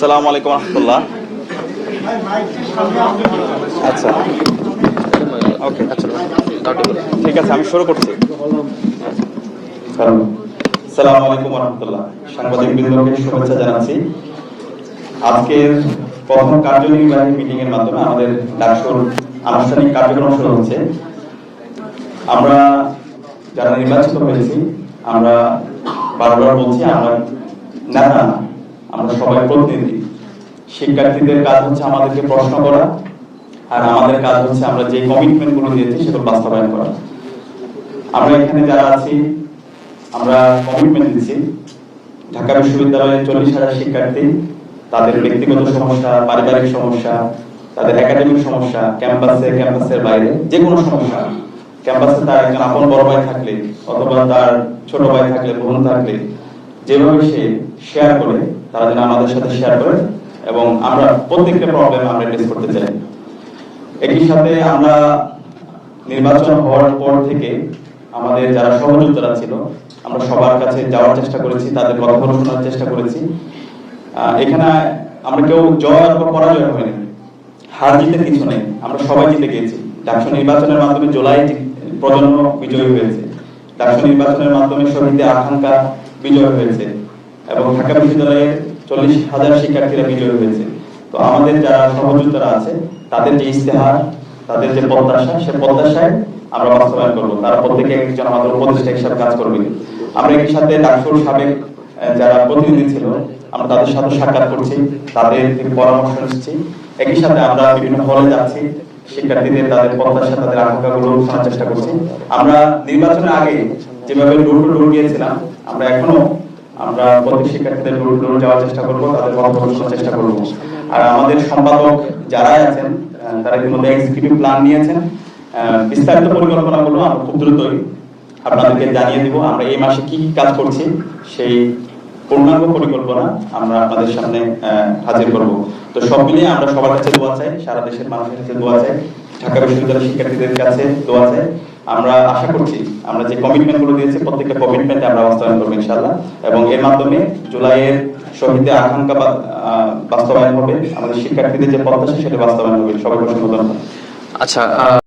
আসসালামু আলাইকুম রহমতুল্লাহ। আচ্ছা ওকে, আচ্ছা ঠিক আছে, আমি শুরু করছি। আসসালামু আলাইকুম রহমতুল্লাহ। সাংবাদিক বৃন্দকে শুভেচ্ছা জানাচ্ছি। আজকের প্রথম কার্যনির্বাহী মিটিং এর মাধ্যমে আমাদের ডাকসুর আনুষ্ঠানিক কার্যক্রম শুরু হচ্ছে। আমরা যারা নির্বাচিত হয়েছি, আমরা বারবার বলছি আমরা নেতা না, আমরা সবাই প্রতিনিধি। শিক্ষার্থীদের কাজ হচ্ছে আমাদেরকে প্রশ্ন করা, আর আমাদের কাজ হচ্ছে আমরা যে কমিটমেন্ট গুলো দিয়েছি সেগুলো বাস্তবায়ন করা। আমরা এখানে যারা আছি আমরা কমিটমেন্ট দিচ্ছি। ঢাকা বিশ্ববিদ্যালয়ের 40,000 শিক্ষার্থী, তাদের ব্যক্তিগত সমস্যা, পারিবারিক সমস্যা, তাদের একাডেমিক সমস্যা, ক্যাম্পাসের বাইরে যে কোনো সমস্যা, ক্যাম্পাসে তার একজন আপন বড় ভাই থাকলে অথবা তার ছোট ভাই থাকলে, বোন থাকলে, যেভাবে সে শেয়ার করে তারা যেন আমাদের সাথে শেয়ার করে, এবং আমরা প্রত্যেকটা প্রবলেম আমরা ফেস করতে চাই। একই সাথে আমরা নির্বাচন হওয়ার পর থেকে আমাদের যারা সহযোদ্ধারা ছিল, আমরা সবার কাছে যাওয়ার চেষ্টা করেছি, তাদের কথাগুলো শোনার চেষ্টা করেছি। এখানে আমরা কেউ জয় অথবা পরাজয় হয়নি, হার জিতে কিছু নেই, আমরা সবাই জিতে গিয়েছি। ডাকসু নির্বাচনের মাধ্যমে জুলাই প্রজন্ম বিজয়ী হয়েছে, ডাকসু নির্বাচনের মাধ্যমে শহীদদের আকাঙ্ক্ষা বিজয় হয়েছে, এবং ঢাকা বিশ্ববিদ্যালয়ের 40,000 শিক্ষার্থীরা বিজয়ী হয়েছে। তো আমাদের যারা সহযোদ্ধারা আছে তাদের যে ইস্তেহার, তাদের যে প্রত্যাশা, সে প্রত্যাশায় আমরা বাস্তবায়ন করবো। তারা প্রত্যেকে একজন আমাদের উপদেষ্টা হিসাবে কাজ করবে। আমরা একই সাথে ডাকসুর সাবেক যারা প্রতিনিধি ছিল আমরা তাদের সাথে সাক্ষাৎ করছি, তাদের থেকে পরামর্শ নিচ্ছি। একই সাথে আমরা বিভিন্ন হলে যাচ্ছি, শিক্ষার্থীদের তাদের প্রত্যাশা, তাদের আকাঙ্ক্ষাগুলো শোনার চেষ্টা করছি। আমরা নির্বাচনের আগে যেভাবে ডোর টু ডোর গিয়েছিলাম, আমরা এখনো প্রত্যেক শিক্ষার্থীদের ডোর টু ডোর যাওয়ার চেষ্টা করবো, তাদের কথা শোনার চেষ্টা করবো। আর আমাদের সম্পাদক যারা আছেন তারা ইতিমধ্যে এক্সিকিউটিভ প্ল্যান নিয়েছেন, বিস্তারিত পরিকল্পনাগুলো আমরা খুব দ্রুতই আপনাদেরকে জানিয়ে দিব। আমরা এই মাসে কি কাজ করছি সেই পূর্ণাঙ্গ পরিকল্পনা আমরা আপনাদের সামনে হাজির করব। তো সব মিলিয়ে আমরা সবার কাছে দোয়া চাই, সারা দেশের মানুষের কাছে দোয়া চাই, ঢাকা বিশ্ববিদ্যালয়ের শিক্ষার্থীদের কাছে দোয়া চাই। আমরা আশা করছি আমরা যে কমিটমেন্ট গুলো দিয়েছি প্রত্যেকটা কমিটমেন্টে আমরা বাস্তবায়ন করবো ইনশাআল্লাহ, এবং এর মাধ্যমে জুলাইয়ের শহীদদের আকাঙ্ক্ষা বাস্তবায়ন হবে, আমাদের শিক্ষার্থীদের যে প্রত্যাশা সেটা বাস্তবায়ন হবে। সবাই অসংখ্য ধন্যবাদ। আচ্ছা।